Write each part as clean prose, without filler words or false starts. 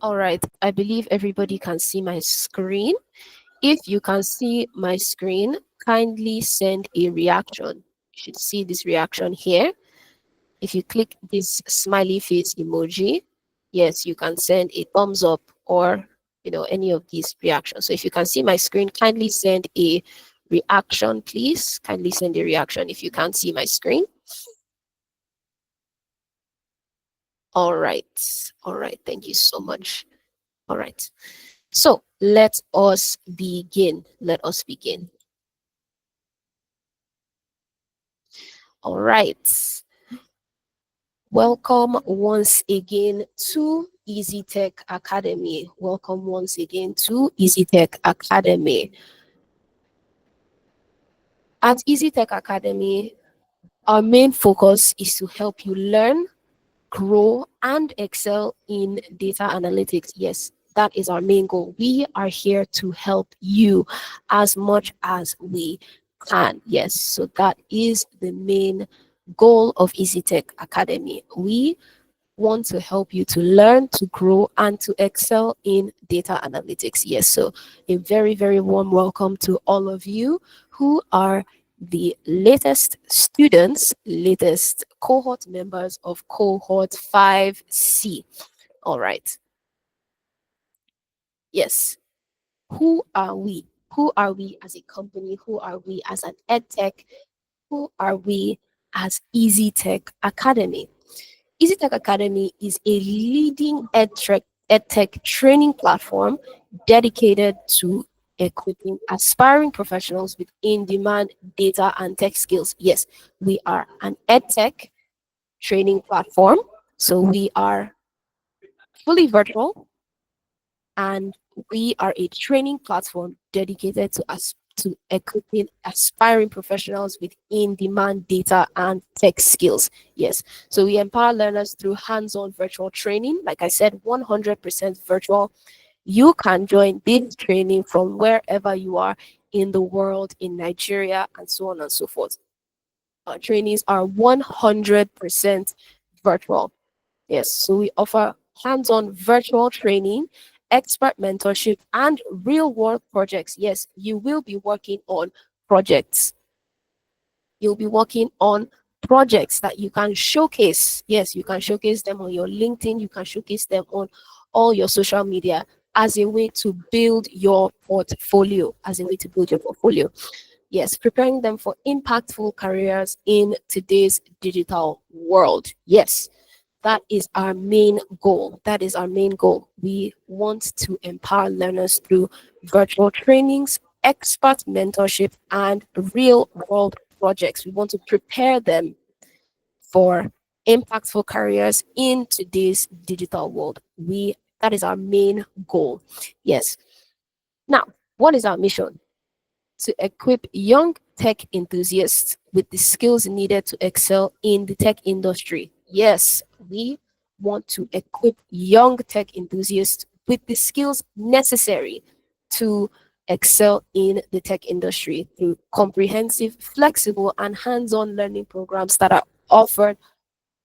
All right, I believe everybody can see my screen. If you can see my screen, kindly send a reaction. You should see this reaction here. If you click this smiley face emoji, yes, you can send a thumbs up or any of these reactions. So if you can see my screen, kindly send a reaction, please. Kindly send a reaction if you can't see my screen. All right. All right. Thank you so much. All right. So let us begin. Let us begin. All right. Welcome once again to EasyTech Academy. Welcome once again to EasyTech Academy. At EasyTech Academy, our main focus is to help you learn, grow, and excel in data analytics. Yes, that is our main goal. We are here to help you as much as we can. Yes, so that is the main goal of EasyTech Academy. We want to help you to learn, to grow, and to excel in data analytics. Yes, so a very, very warm welcome to all of you who are the latest students, latest cohort members of cohort 5C. All right. Yes. Who are we? Who are we as a company? Who are we as an edtech? Who are we as EasyTech Academy? EasyTech Academy is a leading edtech training platform dedicated to equipping aspiring professionals with in-demand data and tech skills. Yes, we are an edtech training platform, so we are fully virtual and we are a training platform dedicated to us to equipping aspiring professionals with in-demand data and tech skills. Yes, so we empower learners through hands-on virtual training. Like I said, 100% virtual. You can join this training from wherever you are in the world, in Nigeria, and so on and so forth. Our trainings are 100% virtual. Yes, so we offer hands-on virtual training, expert mentorship, and real-world projects. Yes, you will be working on projects. You'll be working on projects that you can showcase. Yes, you can showcase them on your LinkedIn, you can showcase them on all your social media as a way to build your portfolio, as a way to build your portfolio. Yes, preparing them for impactful careers in today's digital world. Yes, that is our main goal. That is our main goal. We want to empower learners through virtual trainings, expert mentorship, and real world projects. We want to prepare them for impactful careers in today's digital world. That is our main goal. Yes. Now, what is our mission? To equip young tech enthusiasts with the skills needed to excel in the tech industry. Yes, we want to equip young tech enthusiasts with the skills necessary to excel in the tech industry through comprehensive, flexible, and hands on learning programs that are offered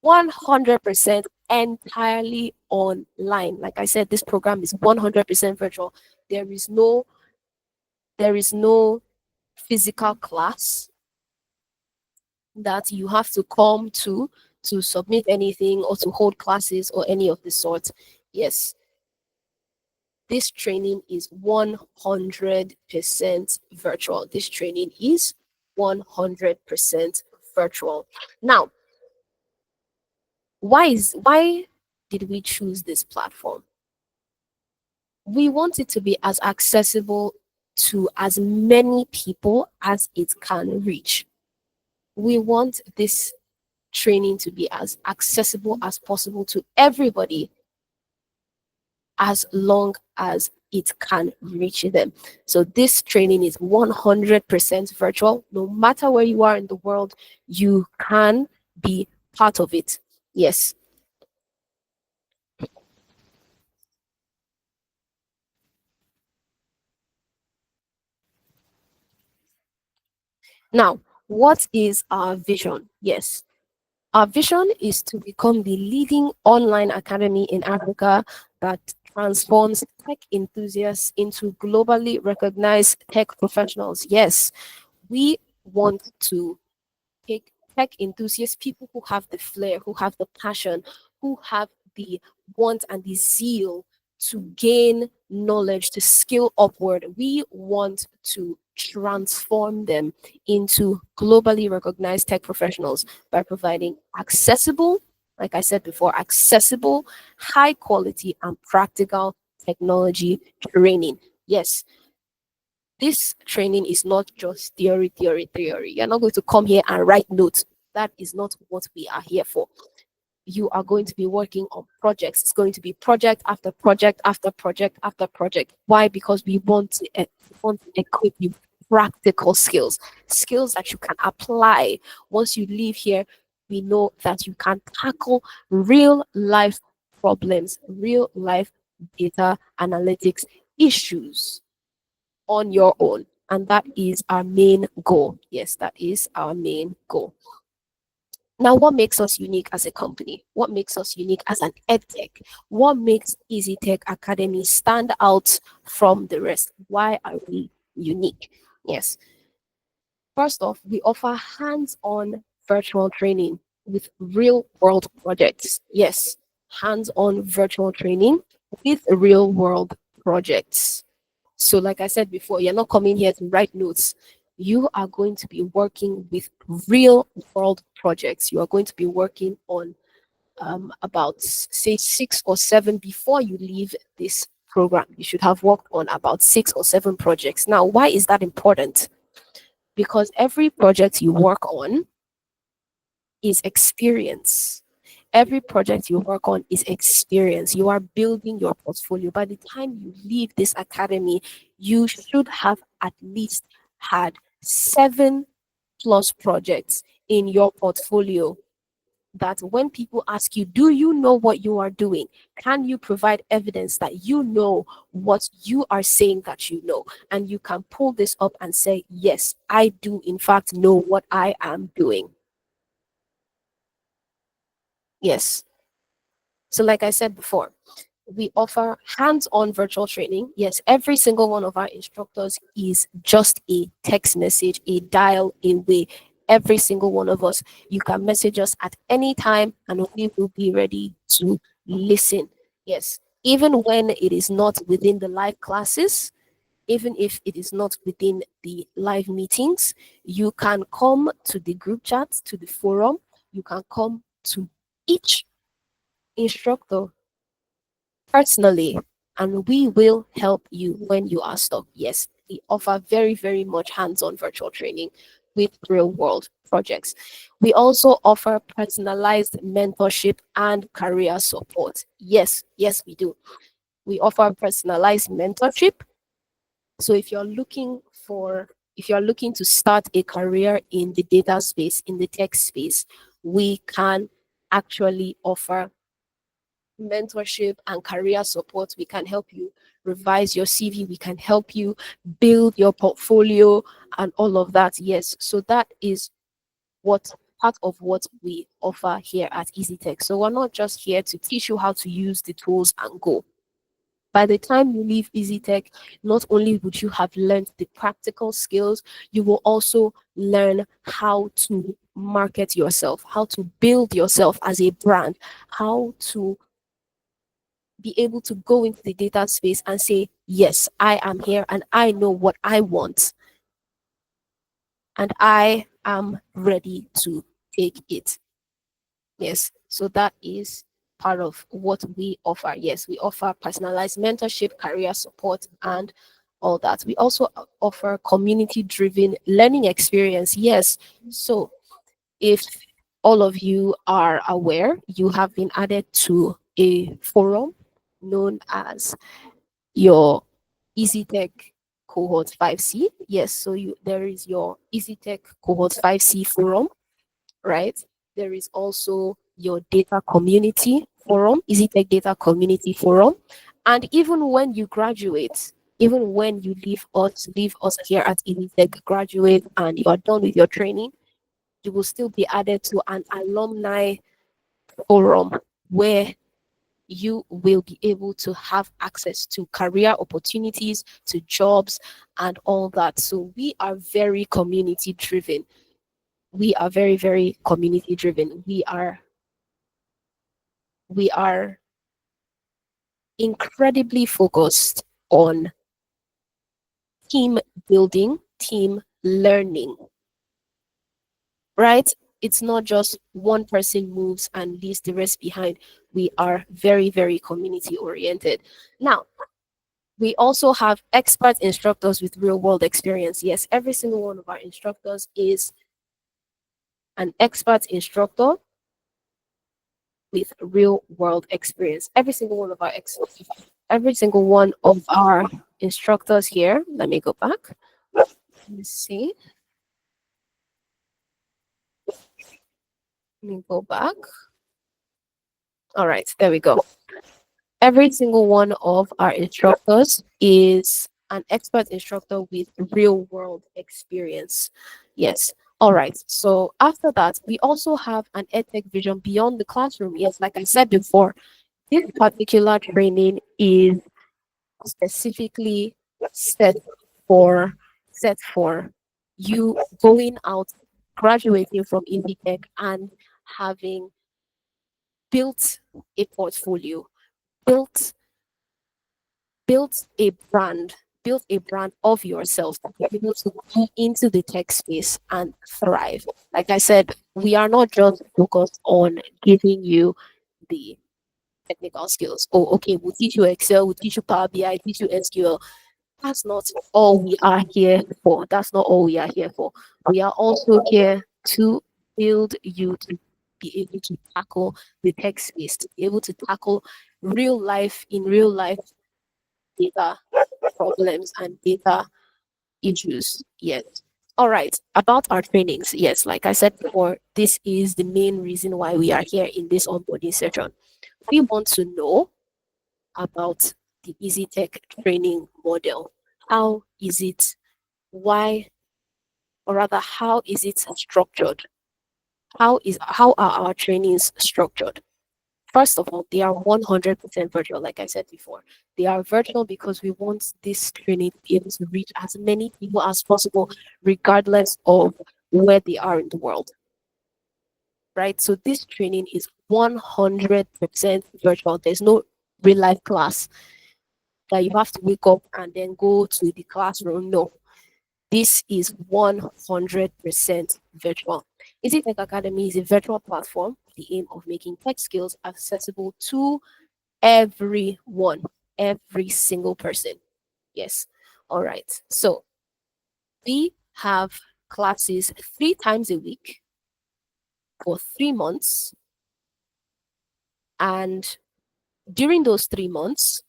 100% entirely online. Like I said, this program is 100% virtual. There is no there is no physical class that you have to come to submit anything or to hold classes or any of the sort. Yes, this training is 100% virtual. This training is 100% virtual. Now, why did we choose this platform? We want it to be as accessible to as many people as it can reach. We want this training to be as accessible as possible to everybody as long as it can reach them. So this training is 100% virtual. No matter where you are in the world, you can be part of it. Yes. Now, what is our vision? Yes. Our vision is to become the leading online academy in Africa that transforms tech enthusiasts into globally recognized tech professionals. Yes, we want to take tech enthusiasts, people who have the flair, who have the passion, who have the want and the zeal to gain knowledge, to skill upward. We want to transform them into globally recognized tech professionals by providing accessible, like I said before, accessible, high quality, and practical technology training. Yes, this training is not just theory. You're not going to come here and write notes. That is not what we are here for. You are going to be working on projects. It's going to be project after project after project after project. Why? Because we want to equip you with practical skills, skills that you can apply. Once you leave here, we know that you can tackle real life problems, real life data analytics issues on your own. And that is our main goal. Yes, that is our main goal. Now, what makes us unique as a company? What makes us unique as an edtech? What makes EasyTech Academy stand out from the rest? Why are we unique? Yes. First off, we offer hands-on virtual training with real-world projects. Yes, hands-on virtual training with real-world projects. So, like I said before, you're not coming here to write notes. You are going to be working with real world projects. You are going to be working on about, say, 6 or 7 before you leave this program. You should have worked on about 6 or 7 projects. Now, why is that important? Because every project you work on is experience. Every project you work on is experience. You are building your portfolio. By the time you leave this academy, you should have at least had 7+ projects in your portfolio. That when people ask you, do you know what you are doing? Can you provide evidence that you know what you are saying that you know? And you can pull this up and say, yes, I do, in fact, know what I am doing. Yes. So, like I said before, we offer hands-on virtual training. Yes, every single one of our instructors is just a text message, a dial away. Every single one of us, you can message us at any time and we will be ready to listen. Yes, even when it is not within the live classes, even if it is not within the live meetings, you can come to the group chat, to the forum. You can come to each instructor personally, and we will help you when you are stuck. Yes, we offer very, very much hands on virtual training with real world projects. We also offer personalized mentorship and career support. Yes, we do. We offer personalized mentorship. So if you're looking to start a career in the data space, in the tech space, we can actually offer mentorship and career support. We can help you revise your CV. We can help you build your portfolio and all of that. Yes. So that is what part of what we offer here at EasyTech. So we're not just here to teach you how to use the tools and go. By the time you leave EasyTech, not only would you have learned the practical skills, you will also learn how to market yourself, how to build yourself as a brand, how to be able to go into the data space and say, yes, I am here and I know what I want and I am ready to take it. Yes. So that is part of what we offer. Yes, we offer personalized mentorship, career support, and all that. We also offer community driven learning experience. Yes. So if all of you are aware, you have been added to a forum known as your EasyTech Cohort 5C. Yes, so there is your EasyTech Cohort 5C forum, right? There is also your data community forum, EasyTech Data Community Forum. And even when you graduate, even when you leave us here at EasyTech, graduate and you are done with your training, you will still be added to an alumni forum where you will be able to have access to career opportunities, to jobs, and all that. So we are very community driven. We are very, very community driven. We are incredibly focused on team building, team learning, right? It's not just one person moves and leaves the rest behind. We are very, very community oriented. Now, we also have expert instructors with real world experience. Yes, every single one of our instructors is an expert instructor with real world experience. Every single one of our instructors here. Let me go back. Let's see. Let me go back. All right, there we go. Every single one of our instructors is an expert instructor with real world experience. Yes. All right. So after that, we also have an edtech vision beyond the classroom. Yes, like I said before, this particular training is specifically set for set for you going out, graduating from EasyTech and having built a portfolio, built built a brand, built a brand of yourself to be able to go into the tech space and thrive. Like I said, we are not just focused on giving you the technical skills. Oh, okay, we'll teach you Excel, we'll teach you Power BI, teach you SQL. That's not all we are here for. That's not all we are here for. We are also here to build you to be able to tackle the tech space, to be able to tackle real life in real life data problems and data issues. Yes. All right. About our trainings. Yes. Like I said before, this is the main reason why we are here in this onboarding session. We want to know about the EasyTech training model. How is it? Why, or rather, how is it structured? How are our trainings structured? First of all, they are 100% virtual, like I said before. They are virtual because we want this training to be able to reach as many people as possible, regardless of where they are in the world, right? So this training is 100% virtual. There's no real life class that you have to wake up and then go to the classroom. No, this is 100% virtual. EasyTech Academy is a virtual platform with the aim of making tech skills accessible to everyone, every single person. Yes. All right. So we have classes 3 times a week for 3 months. And during those 3 months,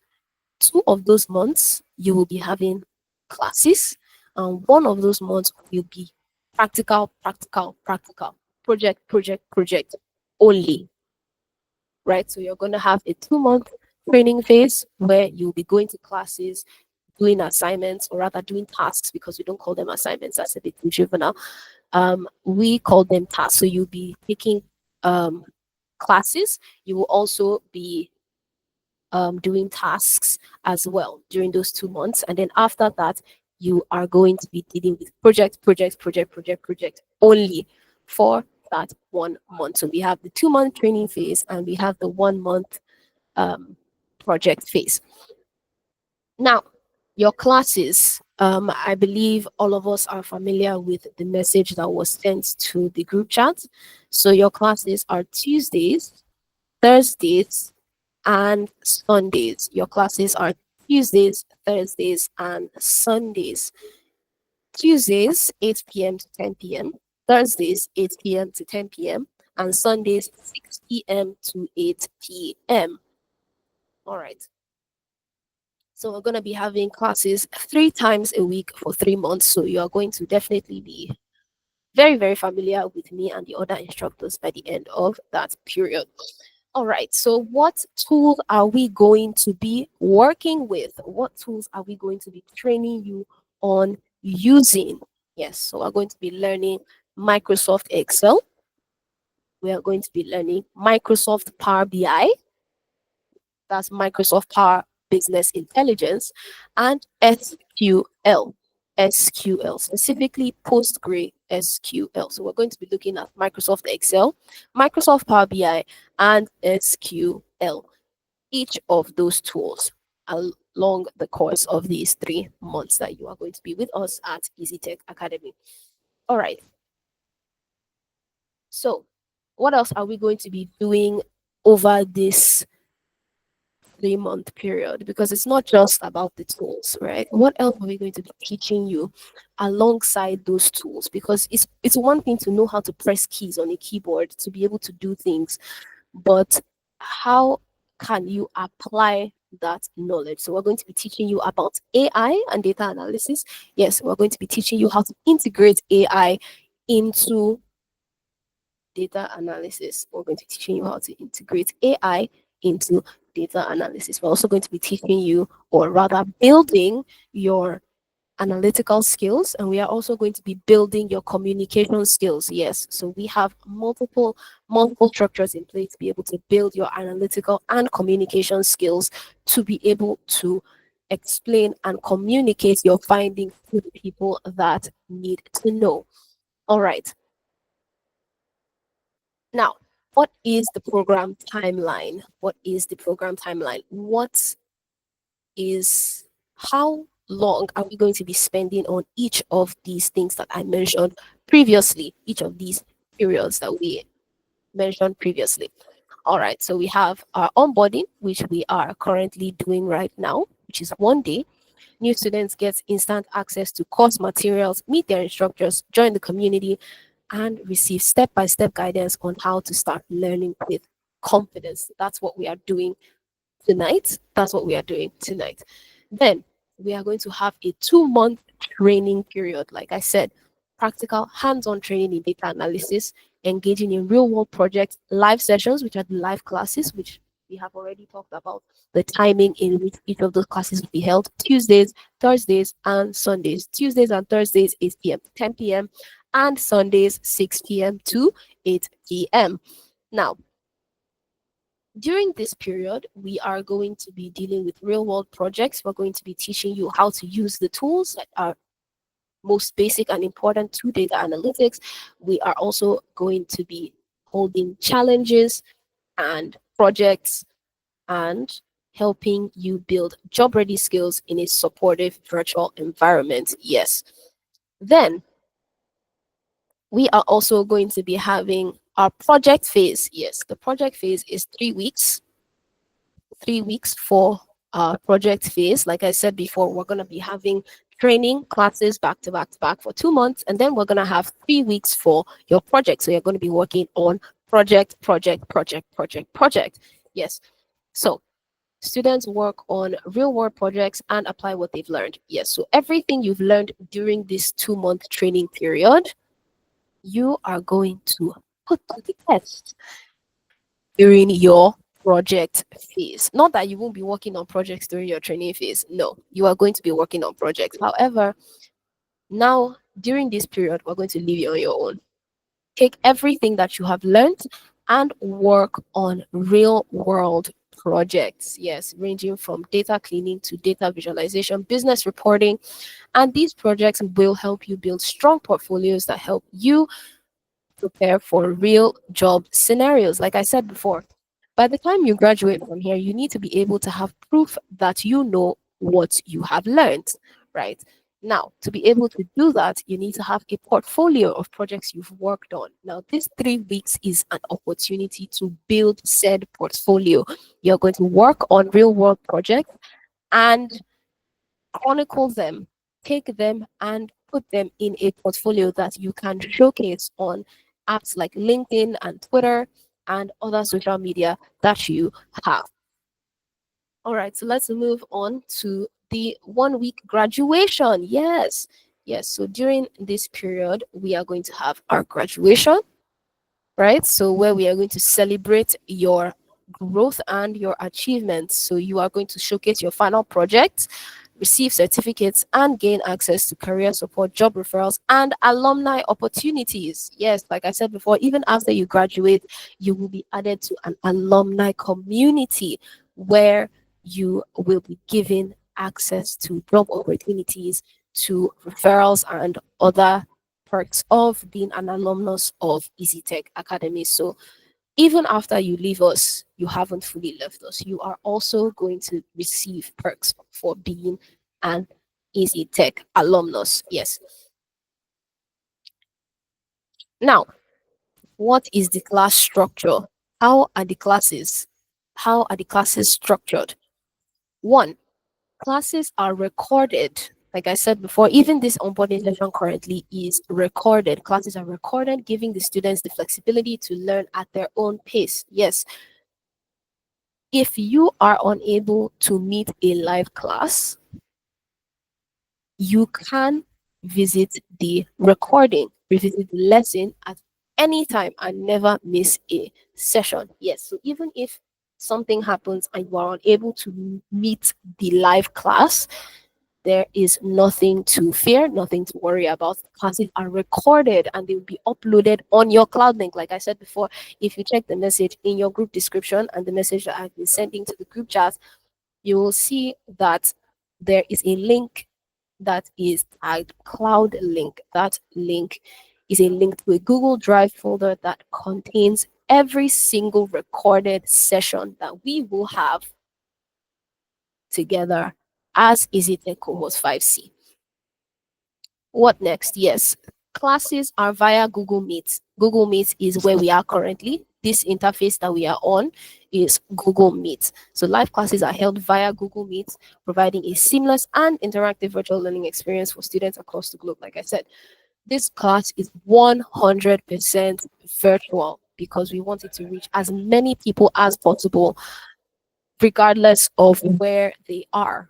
2 of those months, you will be having classes. And one of those months will be practical, practical, practical, project, project, project only, right? So you're going to have a 2 month training phase where you'll be going to classes, doing assignments, or rather doing tasks, because we don't call them assignments. That's a bit too juvenile. We call them tasks. So you'll be taking classes. You will also be doing tasks as well during those 2 months. And then after that, you are going to be dealing with project only for that 1 month. So we have the 2 month training phase and we have the 1 month um, project phase. Now, your classes, I believe all of us are familiar with the message that was sent to the group chat. So your classes are Tuesdays, Thursdays, and Sundays. Your classes are Tuesdays, Thursdays, and Sundays. Tuesdays, 8 p.m. to 10 p.m., Thursdays, 8 p.m. to 10 p.m., and Sundays, 6 p.m. to 8 p.m. All right. So we're going to be having classes 3 times a week for 3 months. So you are going to definitely be very, very familiar with me and the other instructors by the end of that period. All right. So what tools are we going to be working with? What tools are we going to be training you on using? Yes. So we're going to be learning Microsoft Excel. We are going to be learning Microsoft Power BI. that's Microsoft Power Business Intelligence, and SQL, specifically PostgreSQL. So we're going to be looking at Microsoft Excel, Microsoft Power BI, and SQL, each of those tools along the course of these 3 months that you are going to be with us at EasyTech Academy. All right. So, what else are we going to be doing over this 3 month period? Because it's not just about the tools, right? What else are we going to be teaching you alongside those tools? Because it's one thing to know how to press keys on a keyboard to be able to do things, but how can you apply that knowledge? So we're going to be teaching you about AI and data analysis. Yes, we're going to be teaching you how to integrate AI into data analysis. We're going to be teaching you how to integrate AI into data analysis. We're also going to be teaching you, or rather building your analytical skills, and we are also going to be building your communication skills. Yes, so we have multiple structures in place to be able to build your analytical and communication skills to be able to explain and communicate your findings to the people that need to know. All right. Now, what is the program timeline? What is the program timeline? What is How long are we going to be spending on each of these things that I mentioned previously, each of these periods that we mentioned previously? All right, so we have our onboarding, which we are currently doing right now, which is 1 day. New students get instant access to course materials, meet their instructors, join the community, and receive step-by-step guidance on how to start learning with confidence. That's what we are doing tonight. That's what we are doing tonight. Then we are going to have a 2 month training period. Like I said, practical hands-on training in data analysis, engaging in real-world projects, live sessions, which are the live classes, which we have already talked about the timing in which each of those classes will be held: Tuesdays, Thursdays, and Sundays. Tuesdays and Thursdays, 8 p.m. to 10 p.m., and Sundays, 6 p.m. to 8 p.m. Now, during this period, we are going to be dealing with real world projects. We're going to be teaching you how to use the tools that are most basic and important to data analytics. We are also going to be holding challenges and projects and helping you build job ready skills in a supportive virtual environment. Yes. Then we are also going to be having our project phase. Yes, the project phase is 3 weeks. 3 weeks for project phase. Like I said before, we're going to be having training classes back to back to back for 2 months, and then we're going to have 3 weeks for your project. So you're going to be working on project. Yes. So students work on real world projects and apply what they've learned. Yes. So everything you've learned during this 2 month training period, you are going to put to the test during your project phase. Not that you won't be working on projects during your training phase. No, you are going to be working on projects. However, now during this period, we're going to leave you on your own. Take everything that you have learned and work on real world projects. Yes, ranging from data cleaning to data visualization, business reporting. And these projects will help you build strong portfolios that help you prepare for real job scenarios. Like I said before, by the time you graduate from here, you need to be able to have proof that you know what you have learned, right? Now, to be able to do that, you need to have a portfolio of projects you've worked on. Now, this 3 weeks is an opportunity to build said portfolio. You're going to work on real world projects and chronicle them, take them and put them in a portfolio that you can showcase on apps like LinkedIn and Twitter and other social media that you have. All right, so let's move on to the 1 week graduation. Yes. So during this period, we are going to have our graduation, right? So where we are going to celebrate your growth and your achievements. So you are going to showcase your final project, receive certificates, and gain access to career support, job referrals, and alumni opportunities. Yes, like I said before, even after you graduate, you will be added to an alumni community where you will be given access to job opportunities, to referrals, and other perks of being an alumnus of EasyTech Academy. So even after you leave us, you haven't fully left us. You are also going to receive perks for being an EasyTech alumnus. Yes. Now, what is the class structure? How are the classes? How are the classes structured? One, classes are recorded. Like I said before, even this onboarding session currently is recorded. Classes are recorded, giving the students the flexibility to learn at their own pace. Yes, if you are unable to meet a live class, you can visit the recording, revisit the lesson at any time and never miss a session. Yes, so even if something happens and you are unable to meet the live class, there is nothing to fear, nothing to worry about. Classes are recorded and they will be uploaded on your cloud link. Like I said before, if you check the message in your group description and the message that I've been sending to the group chat, you will see that there is a link that is tagged cloud link. That link is a link to a Google Drive folder that contains every single recorded session that we will have together as EasyTech Cohort 5C. What next? Yes, classes are via Google Meet. Google Meet is where we are currently. This interface that we are on is Google Meet. So live classes are held via Google Meet, providing a seamless and interactive virtual learning experience for students across the globe. Like I said, this class is 100% virtual because we want it to reach as many people as possible, regardless of where they are,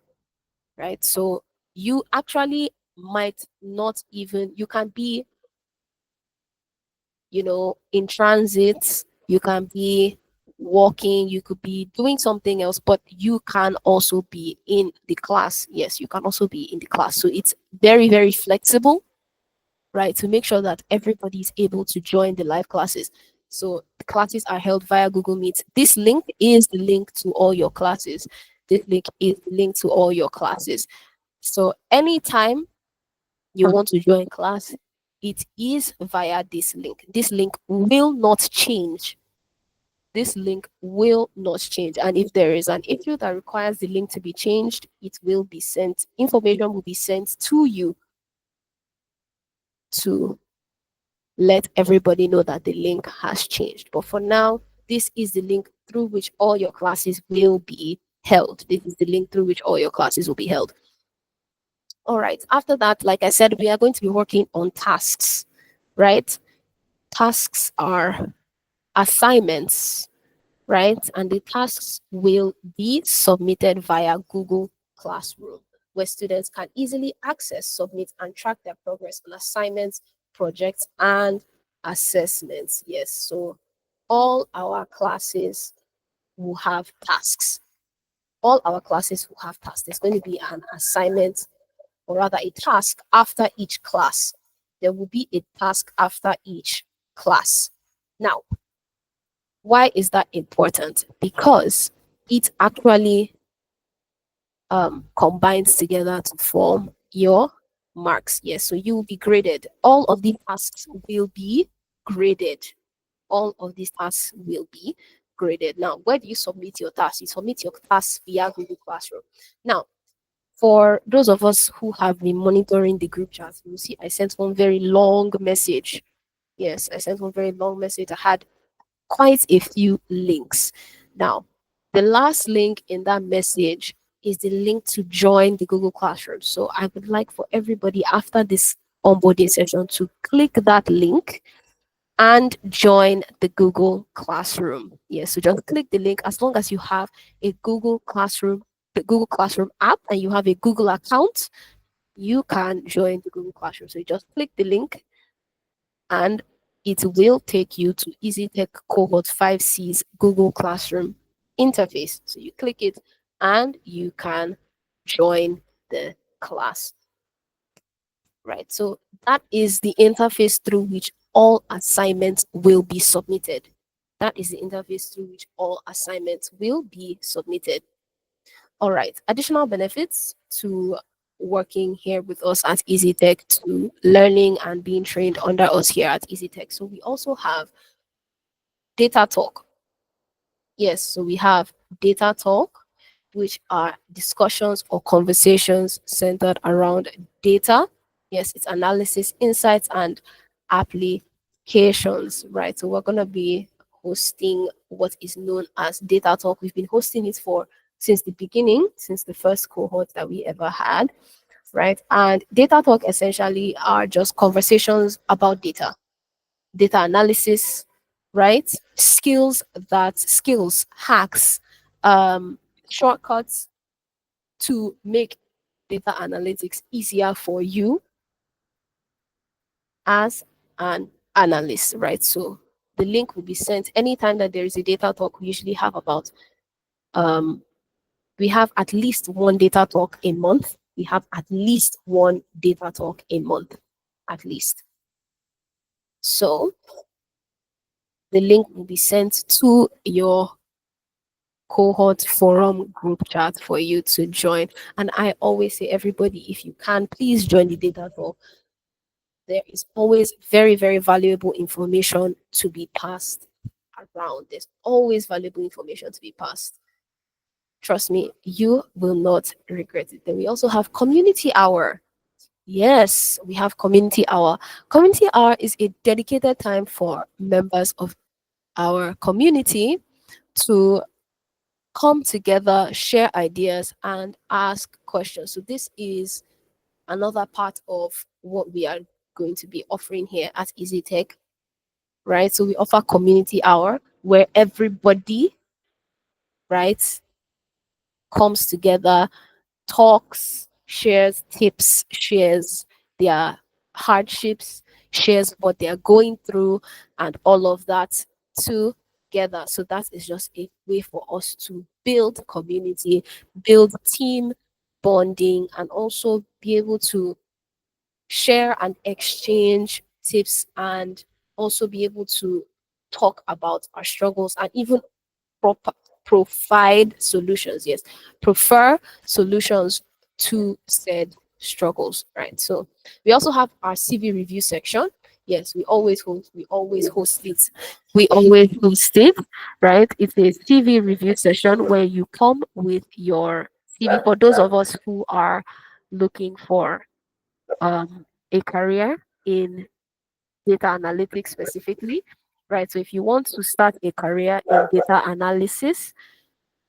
right? So you actually might not even, you can be, in transit, you can be walking, you could be doing something else, but you can also be in the class. Yes, you can also be in the class. So it's very, very flexible, right? To make sure that everybody is able to join the live classes. So the classes are held via Google Meet. This link is the link to all your classes. This link is the link to all your classes. So anytime you want to join class, it is via this link. This link will not change. This link will not change. And if there is an issue that requires the link to be changed, it will be sent. Information will be sent to you to let everybody know that the link has changed. But for now, this is the link through which all your classes will be held. This is the link through which all your classes will be held. All right. After that, like I said, we are going to be working on tasks, right? Tasks are assignments, right? And the tasks will be submitted via Google Classroom, where students can easily access, submit, and track their progress on assignments, projects, and assessments. Yes, so all our classes will have tasks. All our classes will have tasks. There's going to be an assignment, or rather a task after each class. There will be a task after each class. Now, why is that important? Because it actually combines together to form your marks. Yes, so you will be graded. All of these tasks will be graded. All of these tasks will be graded. Now, where do you submit your tasks? You submit your tasks via Google Classroom. Now, for those of us who have been monitoring the group chat, you see I sent one very long message. Yes, I sent one very long message. I had quite a few links. Now, the last link in that message is the link to join the Google Classroom. So I would like for everybody after this onboarding session to click that link and join the Google Classroom. Yes, so just click the link as long as you have a Google Classroom, the Google Classroom app, and you have a Google account, you can join the Google Classroom. So you just click the link and it will take you to EasyTech Cohort 5C's Google Classroom interface. So you click it and you can join the class. Right. So that is the interface through which all assignments will be submitted. That is the interface through which all assignments will be submitted. All right. Additional benefits to working here with us at EasyTech, to learning and being trained under us here at EasyTech. So we also have data talk. Yes, so we have data talk, which are discussions or conversations centered around data. Yes, it's analysis, insights, and applications, right? So we're going to be hosting what is known as data talk. We've been hosting it for since the beginning, since the first cohort that we ever had, right? And data talk essentially are just conversations about data, data analysis, right? Skills, hacks, um, shortcuts to make data analytics easier for you as an analyst, right? So the link will be sent anytime that there is a data talk. We usually have about um we have at least one data talk a month. We have at least one data talk a month, at least. So the link will be sent to your cohort forum group chat for you to join. And I always say, everybody, if you can, please join the data talk. There is always very, very valuable information to be passed around. There's always valuable information to be passed. Trust me, you will not regret it. Then we also have community hour. Yes, we have community hour. Community hour is a dedicated time for members of our community to come together, share ideas, and ask questions. So, this is another part of what we are going to be offering here at EasyTech, right? So, we offer community hour where everybody, right, comes together, talks, shares tips, shares their hardships, shares what they are going through, and all of that together. So that is just a way for us to build community, build team bonding, and also be able to share and exchange tips and also be able to talk about our struggles and even prop- provide solutions. Yes, prefer solutions to said struggles. Right. So we also have our CV review section. Yes, we always host it. We always host it, right? It's a CV review session where you come with your CV for those of us who are looking for a career in data analytics specifically, right? So if you want to start a career in data analysis,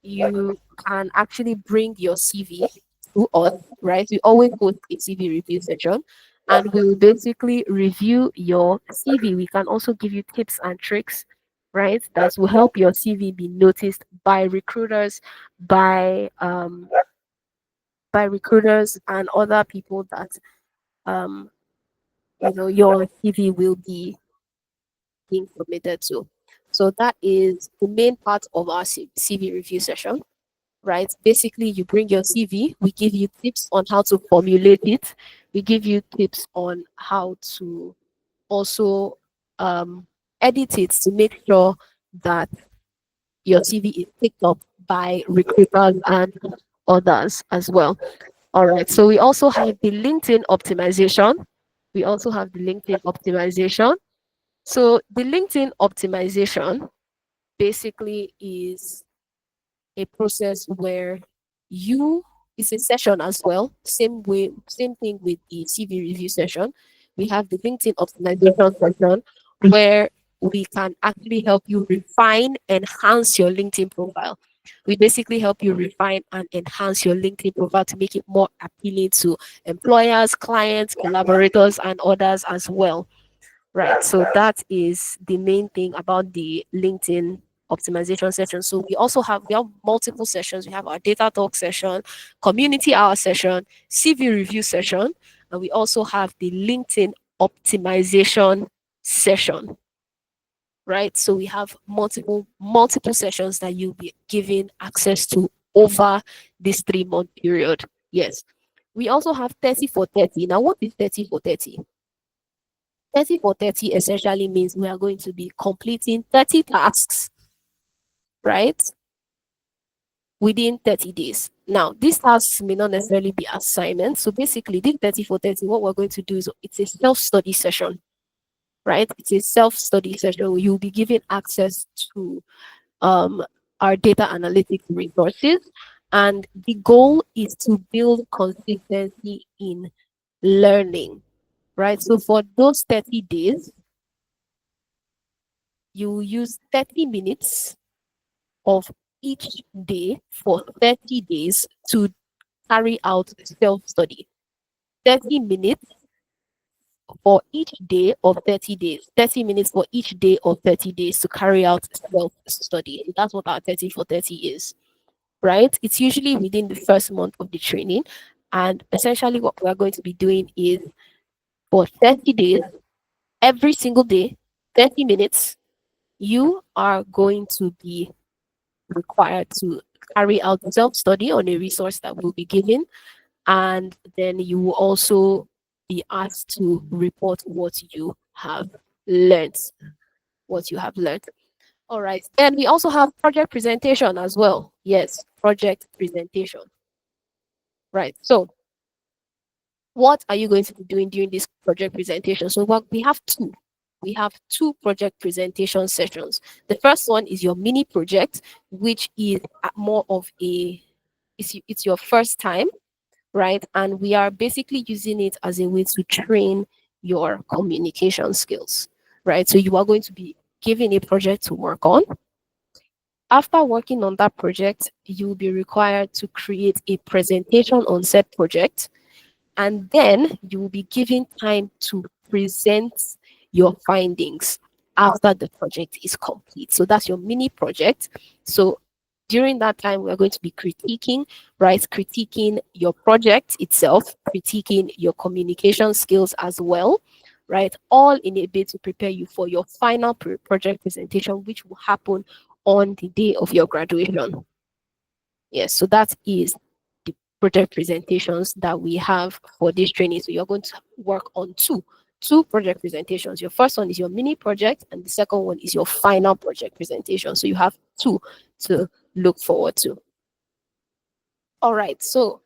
you can actually bring your CV to us, right? We always post a CV review session and we will basically review your CV. We can also give you tips and tricks, right? That will help your CV be noticed by recruiters and other people that um your CV will be being submitted to. So that is the main part of our CV review session, right? Basically, you bring your CV, we give you tips on how to formulate it, we give you tips on how to also um, edit it to make sure that your CV is picked up by recruiters and others as well. All right, so we also have the LinkedIn optimization. We also have the LinkedIn optimization. So the LinkedIn optimization basically is a process where you it's a session as well. Same thing with the CV review session. We have the LinkedIn optimization session where we can actually help you refine, enhance your LinkedIn profile. We basically help you refine and enhance your LinkedIn profile to make it more appealing to employers, clients, collaborators, and others as well. Right. So that is the main thing about the LinkedIn optimization session. So we have multiple sessions. We have our data talk session, community hour session, CV review session, and we also have the LinkedIn optimization session. Right. So we have multiple sessions that you'll be given access to over this 3 month period. Yes. We also have 30 for 30. Now, what is 30 for 30? 30 for 30 essentially means we are going to be completing 30 tasks, right? Within 30 days. Now, these tasks may not necessarily be assignments. So basically, this 30 for 30, what we're going to do is it's a self-study session, right? It's a self-study session where you'll be given access to um, our data analytics resources. And the goal is to build consistency in learning, right? So for those 30 days, you use 30 minutes of each day for 30 days to carry out self study. 30 minutes for each day of 30 days. 30 minutes for each day of 30 days to carry out self study. That's what our 30 for 30 is, right? It's usually within the first month of the training. And essentially, what we're going to be doing is for 30 days, every single day, 30 minutes, you are going to be required to carry out self study on a resource that will be given, and then you will also be asked to report what you have learned. What you have learned. All right. Then we also have project presentation as well. Yes, project presentation. Right. So, what are you going to be doing during this project presentation? So, what we have two. We have two project presentation sessions. The first one is your mini project, which is more of a it's your first time, right? And we are basically using it as a way to train your communication skills, right? So you are going to be given a project to work on. After working on that project, you will be required to create a presentation on said project, and then you will be given time to present your findings after the project is complete. So that's your mini project. So during that time, we're going to be critiquing, right? Critiquing your project itself, critiquing your communication skills as well, right? All in a bit to prepare you for your final project presentation, which will happen on the day of your graduation. Yes, so that is the project presentations that we have for this training. So you're going to work on two project presentations. Your first one is your mini project, and the second one is your final project presentation. So you have two to look forward to. All right. So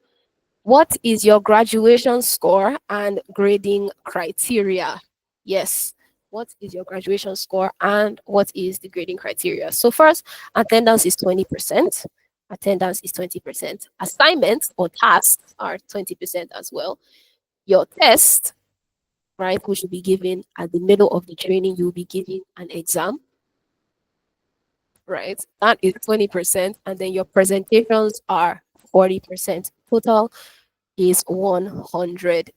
what is your graduation score and grading criteria? Yes. What is your graduation score and what is the grading criteria? So first, attendance is 20%. Attendance is 20%. Assignments or tasks are 20% as well. Your test, right, which will be given at the middle of the training, you'll be given an exam, right? That is 20%. And then your presentations are 40%. Total is 100%.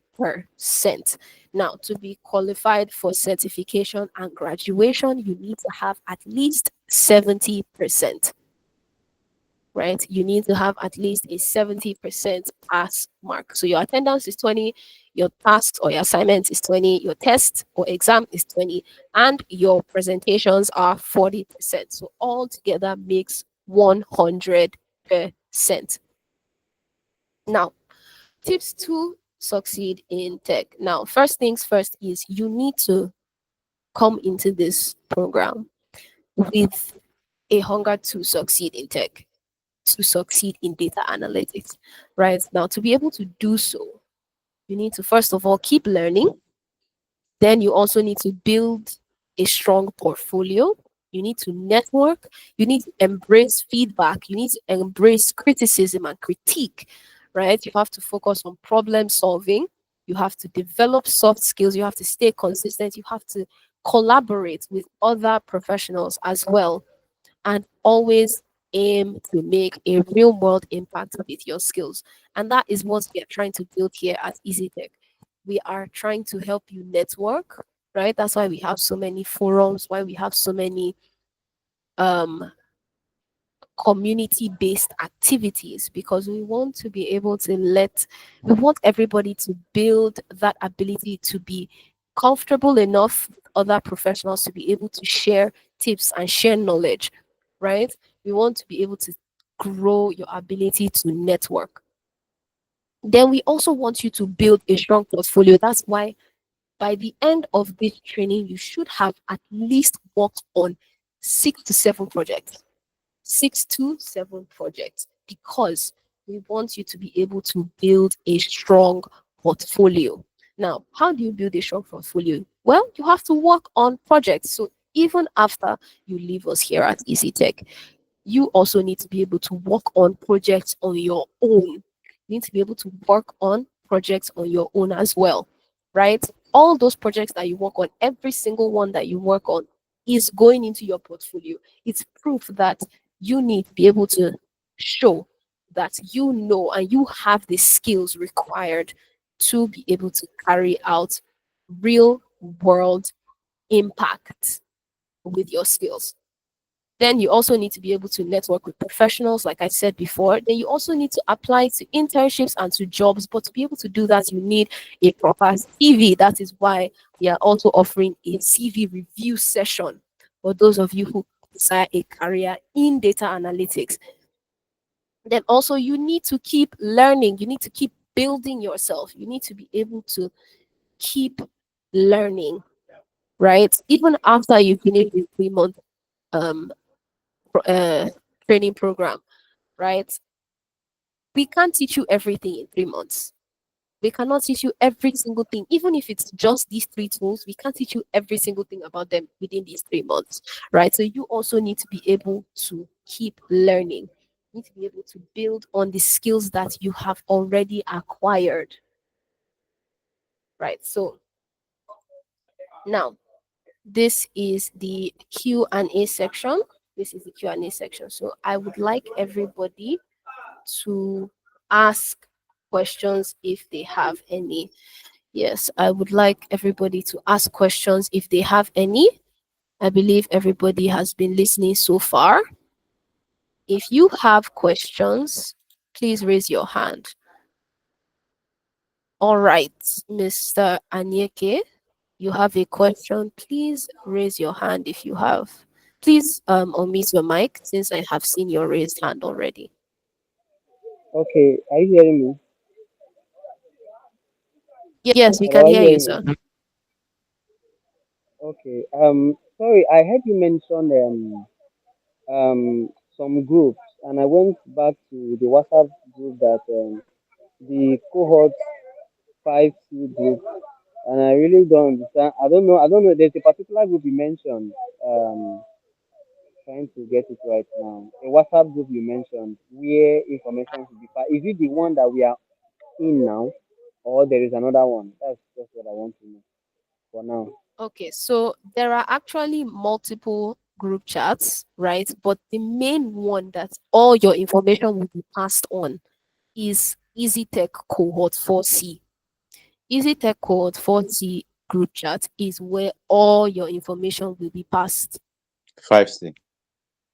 Now, to be qualified for certification and graduation, you need to have at least 70%, right? You need to have at least a 70% pass mark. So your attendance is 20, your tasks or your assignments is 20, your test or exam is 20, and your presentations are 40%. So all together makes 100%. Now, tips to succeed in tech. Now, first things first is you need to come into this program with a hunger to succeed in tech, to succeed in data analytics, right? Now, to be able to do so, you need to first of all keep learning. Then you also need to build a strong portfolio. You need to network. You need to embrace feedback. You need to embrace criticism and critique, right? You have to focus on problem solving. You have to develop soft skills. You have to stay consistent. You have to collaborate with other professionals as well, and always aim to make a real world impact with your skills. And that is what we are trying to build here at EasyTech. We are trying to help you network, right? That's why we have so many forums, why we have so many um community based activities, because we want to be able to we want everybody to build that ability to be comfortable enough with other professionals to be able to share tips and share knowledge, right? We want to be able to grow your ability to network. Then we also want you to build a strong portfolio. That's why By the end of this training, you should have at least worked on 6 to 7 projects. 6 to 7 projects, because we want you to be able to build a strong portfolio. Now, how do you build a strong portfolio? Well, you have to work on projects. So even after you leave us here at EasyTech, you also need to be able to work on projects on your own. You need to be able to work on projects on your own as well, right? All those projects that you work on, every single one that you work on is going into your portfolio. It's proof that you need to be able to show that you know and you have the skills required to be able to carry out real world impact with your skills. Then you also need to be able to network with professionals, like I said before. Then you also need to apply to internships and to jobs. But to be able to do that, you need a proper CV. That is why we are also offering a CV review session for those of you who desire a career in data analytics. Then also, you need to keep learning. You need to keep building yourself. You need to be able to keep learning, right? Even after you finish the 3 month um, training program, right? We can't teach you everything in 3 months. We cannot teach you every single thing, even if it's just these three tools. We can't teach you every single thing about them within these 3 months, right? So you also need to be able to keep learning. You need to be able to build on the skills that you have already acquired, right? So now this is the Q&A section. This is the Q&A section. So I would like everybody to ask questions if they have any. Yes, I would like everybody to ask questions if they have any. I believe everybody has been listening so far. If you have questions, please raise your hand. All right, Mr. Anyeke, you have a question. Please raise your hand if you have. Please unmute your mic since I have seen your raised hand already. Okay, are you hearing me? Yes, we Hello, can are you hear you, hearing sir. me? Okay. Sorry, I heard you mention some groups, and I went back to the WhatsApp group that the cohort 5C group, and I really don't understand. I don't know. There's a particular group you mentioned. Trying to get it right now. A WhatsApp group you mentioned where information should be passed. Is it the one that we are in now, or there is another one? That's just what I want to know for now. Okay, so there are actually multiple group chats, right? But the main one that all your information will be passed on is EasyTech Cohort 4C. EasyTech Cohort 4C group chat is where all your information will be passed. 5C.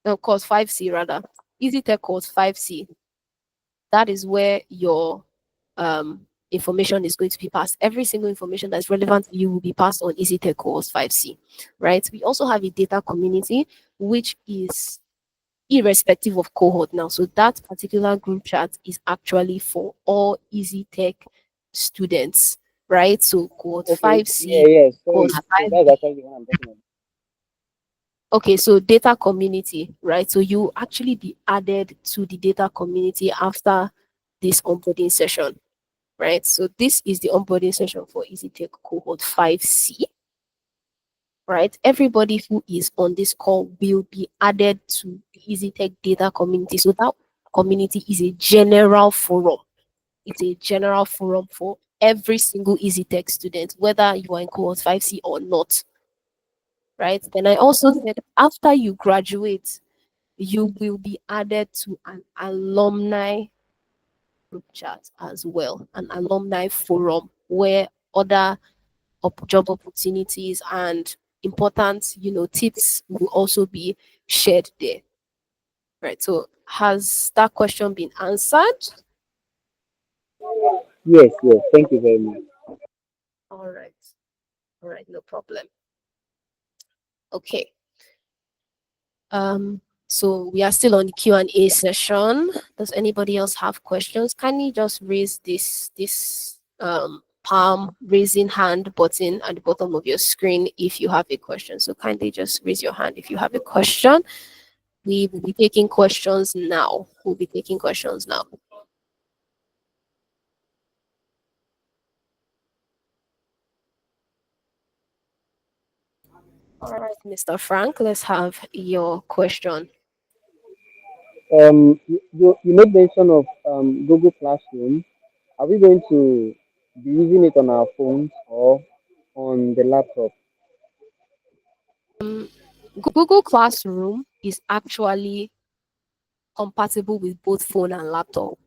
No, course 5C rather. EasyTech Cohort 5C. That is where your information is going to be passed. Every single information that's relevant to you will be passed on EasyTech Course 5C, right? We also have a data community, which is irrespective of cohort now. So that particular group chat is actually for all EasyTech students, right? So cohort Okay. Yeah. 5C, Yeah. cohort Sorry. So that's 5B. actually the one I'm talking about. Okay, so data community, right? So you actually be added to the data community after this onboarding session, right? So this is the onboarding session for EasyTech cohort 5C, right? Everybody who is on this call will be added to the EasyTech data community. So that community is a general forum. It's a general forum for every single EasyTech student, whether you are in cohort 5C or not, right? Then I also said after you graduate, you will be added to an alumni group chat as well, an alumni forum where other job opportunities and important, tips will also be shared there. Right. So has that question been answered? Yes. Yes. Thank you very much. All right. All right, no problem. Okay. So we are still on the Q&A session. Does anybody else have questions? Can you just raise this palm raising hand button at the bottom of your screen if you have a question. So kindly just raise your hand if you have a question. We will be taking questions now. We'll be taking questions now. All right, Mr. Frank, let's have your question. You made mention of Google Classroom. Are we going to be using it on our phones or on the laptop? Um, Google Classroom is actually compatible with both phone and laptop.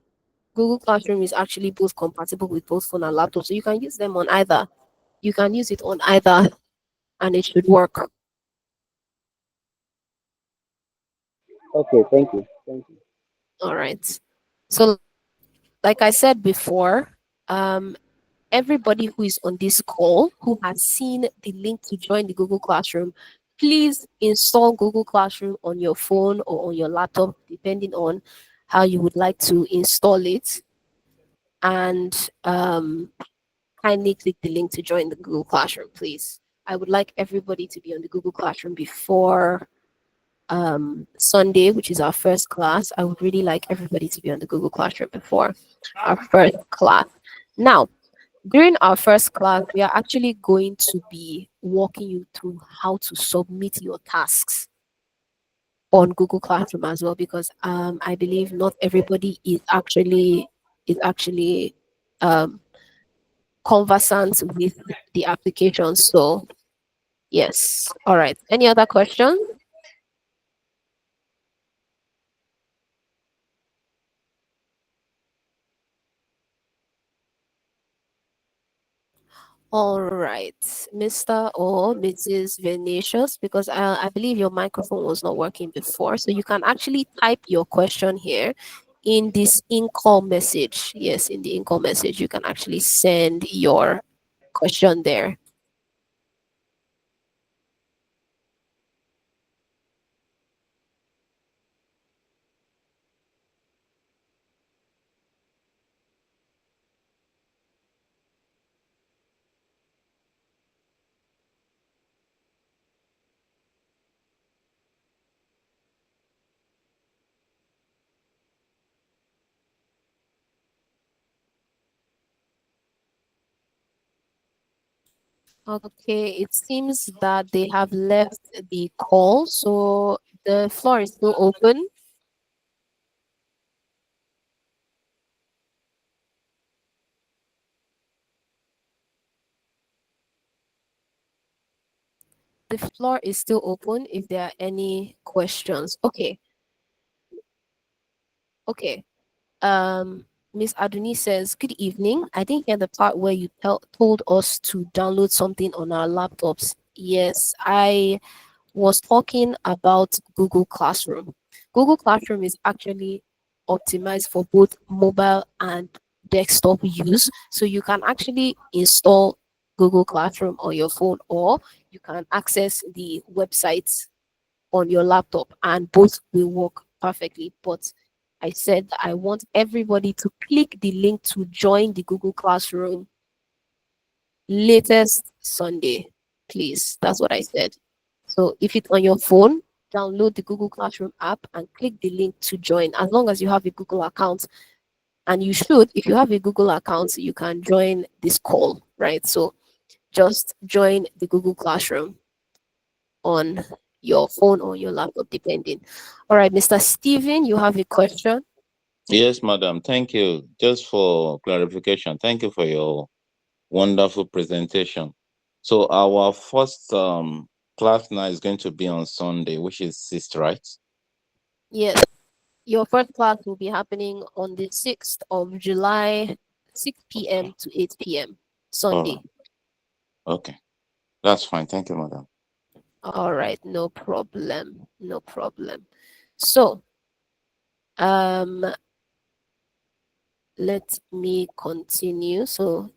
Google Classroom is actually both compatible with both phone and laptop, so you can use them on either. You can use it on either, and it should work. Okay, thank you. Thank you. All right. So, like I said before, um, everybody who is on this call who has seen the link to join the Google Classroom, please install Google Classroom on your phone or on your laptop, depending on how you would like to install it. And kindly click the link to join the Google Classroom, please. I would like everybody to be on the Google Classroom before Sunday, which is our first class. I would really like everybody to be on the Google Classroom before our first class. Now, during our first class, we are actually going to be walking you through how to submit your tasks on Google Classroom as well, because I believe not everybody is actually um, conversant with the application. So yes, all right. Any other questions? All right, Mr. or Mrs. Venetius, because I believe your microphone was not working before. So you can actually type your question here in this in-call message. Yes, in the in-call message, you can actually send your question there. Okay, it seems that they have left the call, so the floor is still open. The floor is still open if there are any questions. Okay, okay. Um, Miss Aduni says, "Good evening. I didn't hear the part where you told us to download something on our laptops." Yes, I was talking about Google Classroom. Google Classroom is actually optimized for both mobile and desktop use. So you can actually install Google Classroom on your phone, or you can access the websites on your laptop, and both will work perfectly. But I said that I want everybody to click the link to join the Google Classroom latest Sunday, please. That's what I said. So if it's on your phone, download the Google Classroom app and click the link to join. As long as you have a Google account, and you should, if you have a Google account, you can join this call, right? So just join the Google Classroom on your phone or your laptop, depending. All right, Mr. Steven, you have a question? Yes, madam. Thank you. Just for clarification, thank you for your wonderful presentation. So our first class now is going to be on Sunday, which is 6th, right? Yes. Your first class will be happening on the 6th of July, 6 p.m. to 8 p.m. All Sunday. right. Okay. That's fine. Thank you, madam. All right, no problem. No problem. So, um, let me continue. So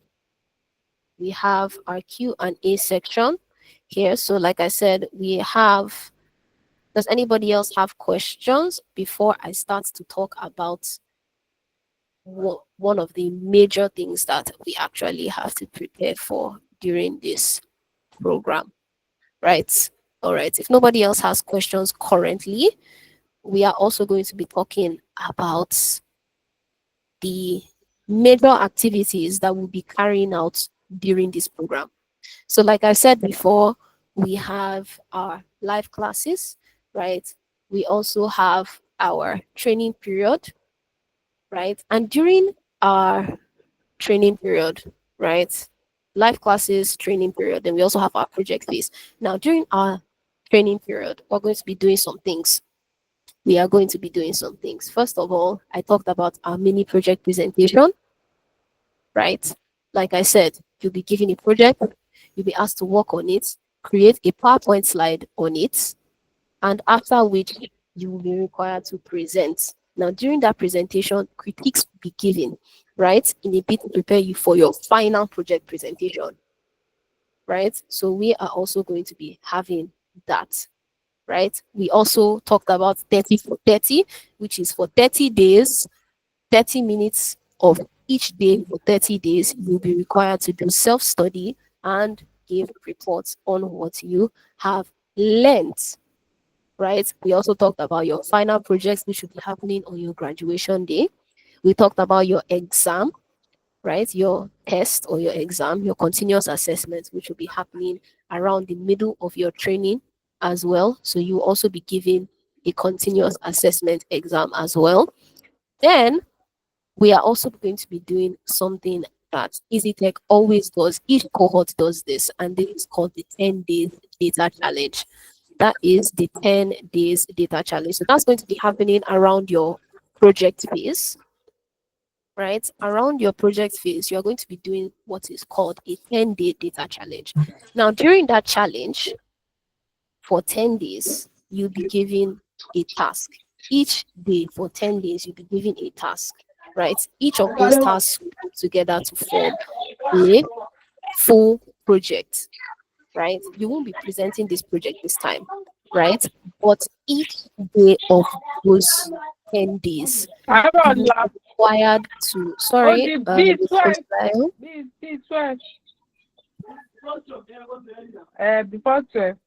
we have our Q&A section here. So like I said, we have, does anybody else have questions before I start to talk about one of the major things that we actually have to prepare for during this program, right? All right. If nobody else has questions currently, we are also going to be talking about the major activities that we'll be carrying out during this program. So, like I said before, we have our live classes, right? We also have our training period, right? And during our training period, right? Live classes, training period, and we also have our project phase. Now, during our training period, we're going to be doing some things. We are going to be doing some things. First of all, I talked about our mini project presentation, right? Like I said, you'll be given a project, you'll be asked to work on it, create a PowerPoint slide on it, and after which you will be required to present. Now, during that presentation, critiques will be given, right, in a bit to prepare you for your final project presentation, right? So, we are also going to be having that, right? We also talked about 30 for 30, which is for 30 days, 30 minutes of each day for 30 days. You'll be required to do self study and give reports on what you have learned, right? We also talked about your final projects, which will be happening on your graduation day. We talked about your exam, right? Your test or your exam, your continuous assessment, which will be happening around the middle of your training as well. So you will also be given a continuous assessment exam as well. Then we are also going to be doing something that EasyTech always does. Each cohort does this, and this is called the 10 days data challenge. That is the 10 days data challenge. So that's going to be happening around your project phase, right? Around your project phase, you're going to be doing what is called a 10-day data challenge. Now, during that challenge, for 10 days, you'll be given a task. Each day for 10 days, you'll be given a task, right? Each of those tasks will come together to form a full project, right? You won't be presenting this project this time, right? But each day of those 10 days, you will be required to, Oh, sorry, the B12, Mr. Smile. B12, before 12.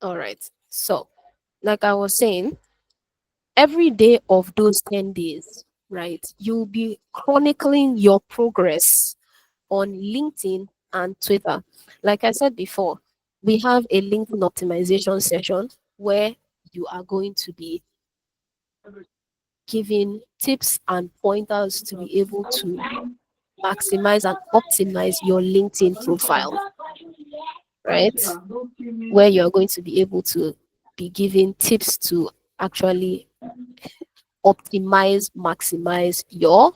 All right. So, like I was saying, every day of those 10 days, right, you'll be chronicling your progress on LinkedIn and Twitter. Like I said before, we have a LinkedIn optimization session where you are going to be giving tips and pointers to be able to maximize and optimize your LinkedIn profile, right? Where you're going to be able to be giving tips to actually optimize, maximize your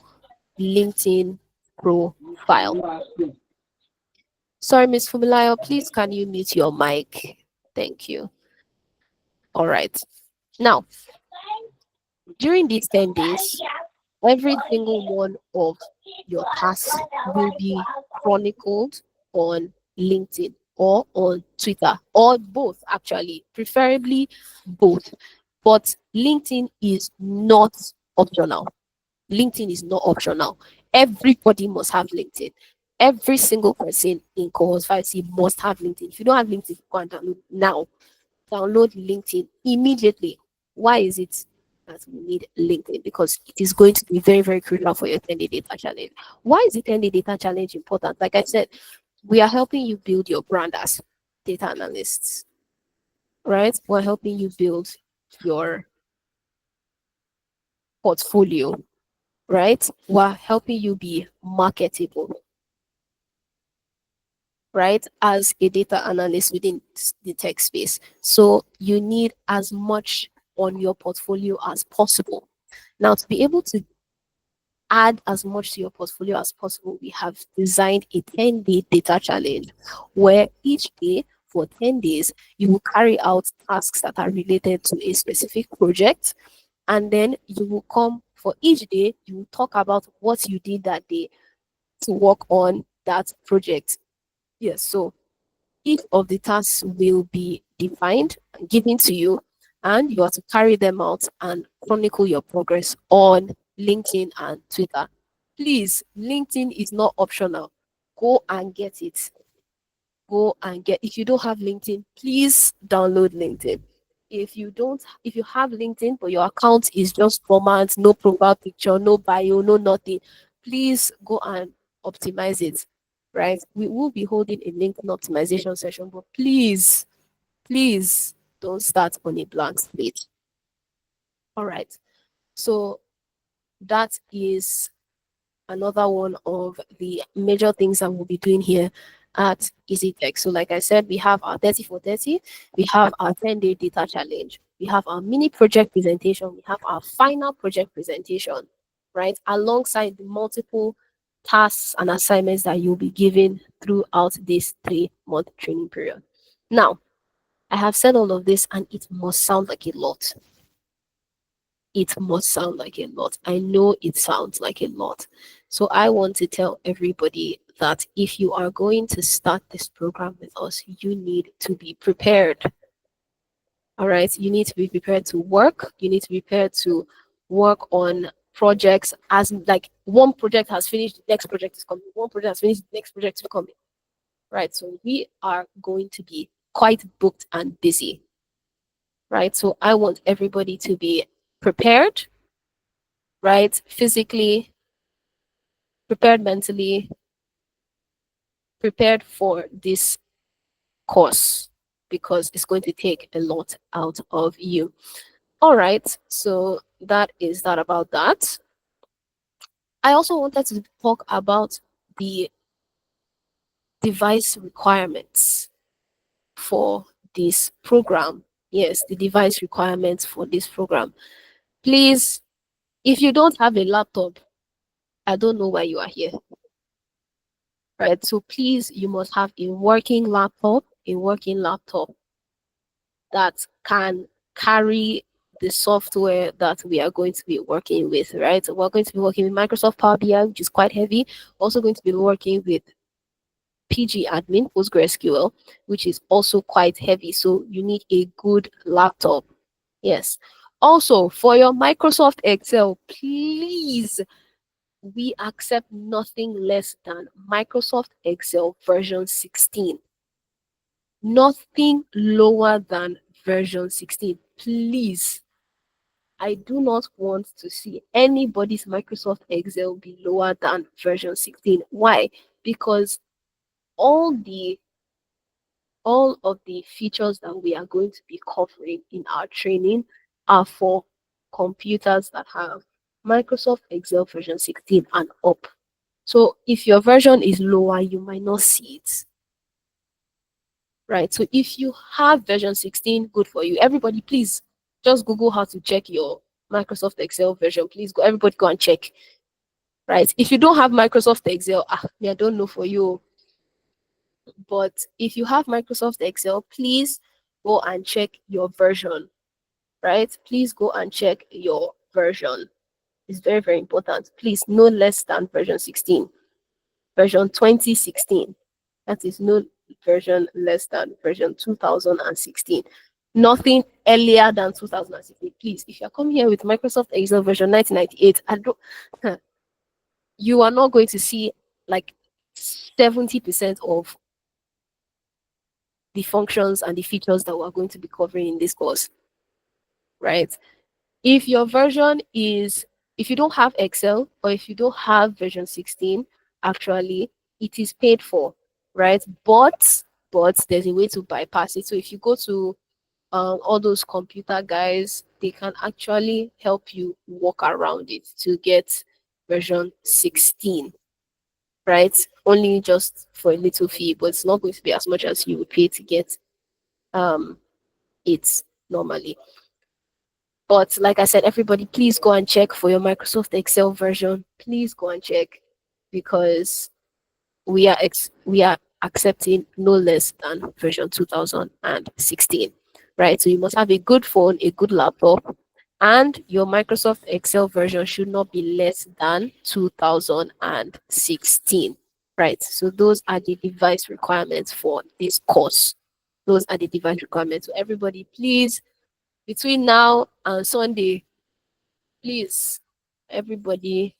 LinkedIn profile. Sorry, Miss Fumilayo, please can you mute your mic? Thank you. All right. Now, during these 10 days, every single one of your tasks will be chronicled on LinkedIn or on Twitter or both, actually, preferably both. But LinkedIn is not optional. LinkedIn is not optional. Everybody must have LinkedIn. Every single person in cohort 5C must have LinkedIn. If you don't have LinkedIn, go and download now. Download LinkedIn immediately. Why is it that we need LinkedIn? Because it is going to be very, very crucial for your 10-day data challenge. Why is the 10-day data challenge important? Like I said, we are helping you build your brand as data analysts, right? We're helping you build your portfolio, right? We're helping you be marketable, right? As a data analyst within the tech space. So you need as much on your portfolio as possible. Now, to be able to add as much to your portfolio as possible, we have designed a 10-day data challenge where each day for 10 days, you will carry out tasks that are related to a specific project. And then you will come for each day, you will talk about what you did that day to work on that project. Yes, so each of the tasks will be defined and given to you, and you are to carry them out and chronicle your progress on LinkedIn and Twitter. Please, LinkedIn is not optional. Go and get it. Go and get, if you don't have LinkedIn, please download LinkedIn. If you have LinkedIn but your account is just format, no profile picture, no bio, no nothing, please go and optimize it. Right, we will be holding a LinkedIn optimization session, but please don't start on a blank slate. All right, so that is another one of the major things that we'll be doing here at EasyTech. So, like I said, we have our 30 for 30, we have our 10-day data challenge, we have our mini project presentation, we have our final project presentation, right? Alongside the multiple tasks and assignments that you'll be given throughout this 3-month training period. Now, I have said all of this, and it must sound like a lot. It must sound like a lot. I know it sounds like a lot. So I want to tell everybody that if you are going to start this program with us, you need to be prepared. All right. You need to be prepared to work. You need to be prepared to work on projects as like one project has finished, the next project is coming. One project has finished, the next project is coming. Right. So we are going to be quite booked and busy. Right. So I want everybody to be prepared, right? Physically, prepared mentally, prepared for this course because it's going to take a lot out of you. All right, so that is that about that. I also wanted to talk about the device requirements for this program. Yes, the device requirements for this program. Please, if you don't have a laptop, I don't know why you are here. Right, so please, you must have a working laptop that can carry the software that we are going to be working with, right? So we're going to be working with Microsoft Power BI, which is quite heavy. Also going to be working with PG Admin, PostgreSQL, which is also quite heavy. So you need a good laptop. Yes. Also, for your Microsoft Excel, please, we accept nothing less than Microsoft Excel version 16. Nothing lower than version 16. Please, I do not want to see anybody's Microsoft Excel be lower than version 16. Why? Because all the all of the features that we are going to be covering in our training are for computers that have Microsoft Excel version 16 and up. So if your version is lower, you might not see it. Right. So if you have version 16, good for you. Everybody, please just Google how to check your Microsoft Excel version. Please go, everybody go and check. Right. If you don't have Microsoft Excel, I don't know for you. But if you have Microsoft Excel, please go and check your version. Right. Please go and check your version. It's very, very important. Please, no less than version 16, version 2016. That is no version less than version 2016. Nothing earlier than 2016. Please, if you're coming here with Microsoft Excel version 1998, I don't, you are not going to see like 70% of the functions and the features that we're going to be covering in this course, right? If your version is, if you don't have Excel or if you don't have version 16, actually, it is paid for, right? But there's a way to bypass it. So if you go to all those computer guys, they can actually help you walk around it to get version 16, right? Only just for a little fee, but it's not going to be as much as you would pay to get um it normally. But like I said, everybody, please go and check for your Microsoft Excel version. Please go and check because we are accepting no less than version 2016, right? So you must have a good phone, a good laptop, and your Microsoft Excel version should not be less than 2016. right? So those are the device requirements for this course. Those are the device requirements. So everybody, please, between now and Sunday, please, everybody,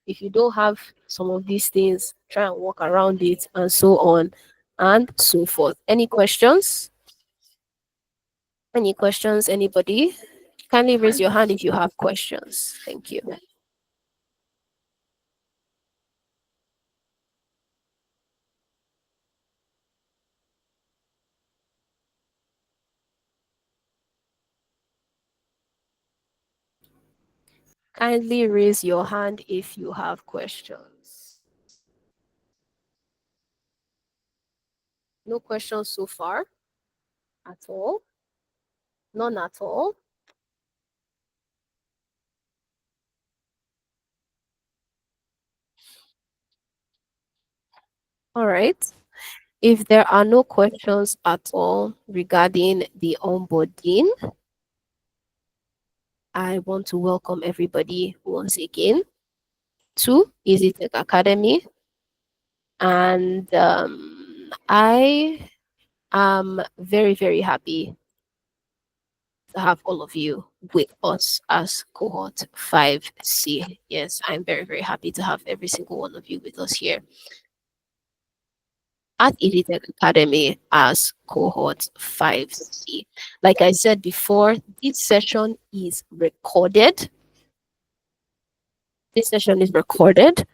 if you don't have some of these things, try and work around it and so on and so forth. Any questions? Any questions, anybody? Kindly raise your hand if you have questions. Thank you. Kindly raise your hand if you have questions. No questions so far at all. None at all. All right. If there are no questions at all regarding the onboarding, I want to welcome everybody once again to EasyTech Academy. And I am very, very happy to have all of you with us as cohort 5C. Yes, I'm very, very happy to have every single one of you with us here at EasyTech Academy as cohort 5C. Like I said before, this session is recorded. This session is recorded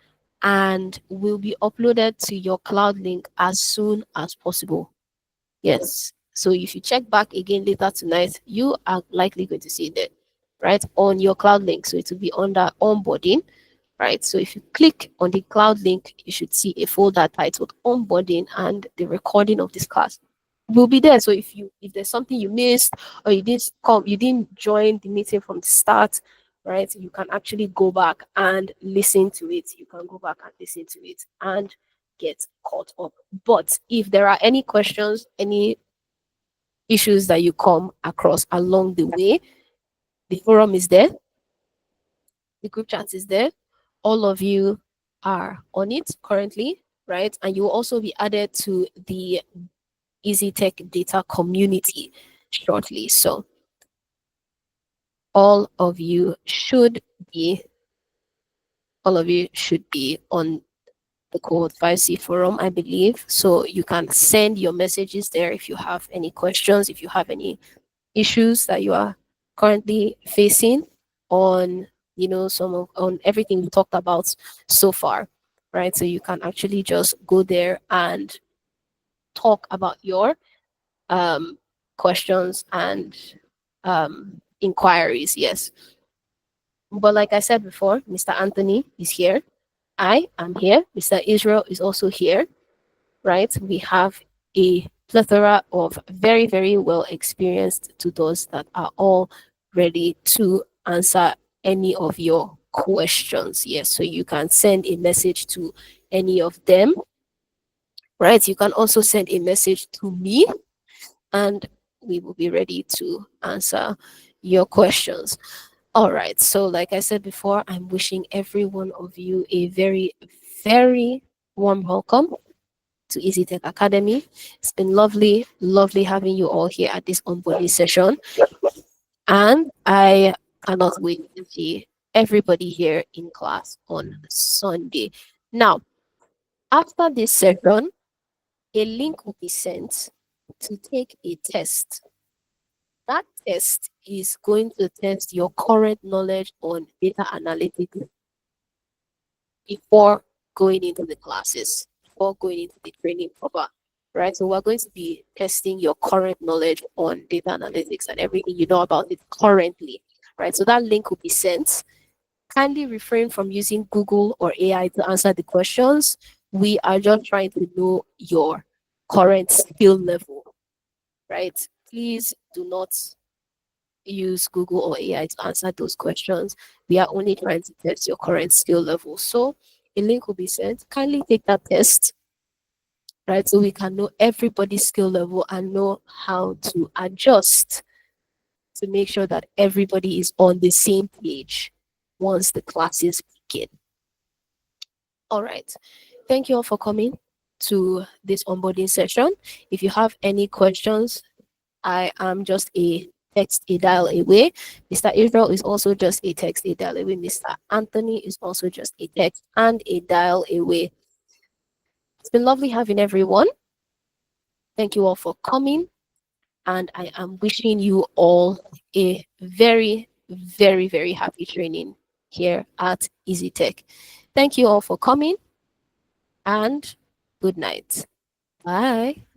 and will be uploaded to your cloud link as soon as possible. Yes. So if you check back again later tonight, you are likely going to see it there, right? On your cloud link. So it will be under onboarding, right? So if you click on the cloud link, you should see a folder titled onboarding and the recording of this class will be there. So if there's something you missed or you didn't join the meeting from the start, right? You can actually go back and listen to it. You can go back and listen to it and get caught up. But if there are any questions, any issues that you come across along the way, the forum is there, the group chat is there. All of you are on it currently, right? And you will also be added to the EasyTech data community shortly. So all of you should be on the Cohort 5C forum, I believe. So you can send your messages there if you have any questions, if you have any issues that you are currently facing on, on everything we talked about so far, right? So you can actually just go there and talk about your um, questions and inquiries. Yes. But like I said before, Mr. Anthony is here. I am here. Mr. Israel is also here, right? We have a plethora of very, very well experienced tutors that are all ready to answer any of your questions. Yes, so you can send a message to any of them, right? You can also send a message to me and we will be ready to answer your questions. All right. So, like I said before, I'm wishing every one of you a very, very warm welcome to EasyTech Academy. It's been lovely, lovely having you all here at this onboarding session. And I cannot wait to see everybody here in class on Sunday. Now, after this session, a link will be sent to take a test. That test is going to test your current knowledge on data analytics before going into the classes, before going into the training proper, right? So we're going to be testing your current knowledge on data analytics and everything you know about it currently, right? So that link will be sent. Kindly refrain from using Google or AI to answer the questions. We are just trying to know your current skill level, right? Please do not use Google or AI to answer those questions. We are only trying to test your current skill level. So a link will be sent. Kindly take that test, right? So we can know everybody's skill level and know how to adjust to make sure that everybody is on the same page once the classes begin. All right. thank you all for coming to this onboarding session. If you have any questions, I am just a text a dial away. Mr. Israel is also just a text a dial away. Mr. Anthony is also just a text and a dial away. It's been lovely having everyone. Thank you all for coming, and I am wishing you all a very, very, very happy training here at EasyTech. Thank you all for coming, and good night. Bye.